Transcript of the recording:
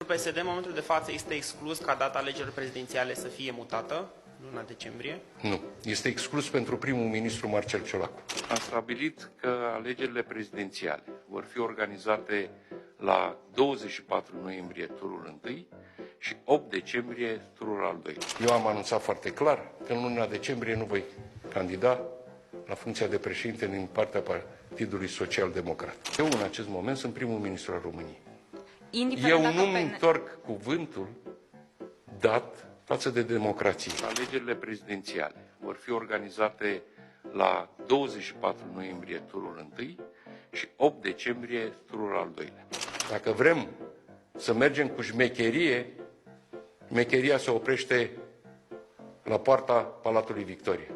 PSD, în momentul de față, este exclus ca data alegerilor prezidențiale să fie mutată, luna decembrie? Nu. Este exclus pentru primul ministru Marcel Ciolacu. Am stabilit că alegerile prezidențiale vor fi organizate la 24 noiembrie turul 1 și 8 decembrie turul al 2-lea. Eu am anunțat foarte clar că în luna decembrie nu voi candida la funcția de președinte din partea Partidului Social Democrat. Eu în acest moment sunt primul ministru al României. Eu nu-mi întorc cuvântul dat față de democrație. Alegerile prezidențiale vor fi organizate la 24 noiembrie turul 1 și 8 decembrie turul al 2-lea. Dacă vrem să mergem cu șmecherie, șmecheria se oprește la poarta Palatului Victoriei.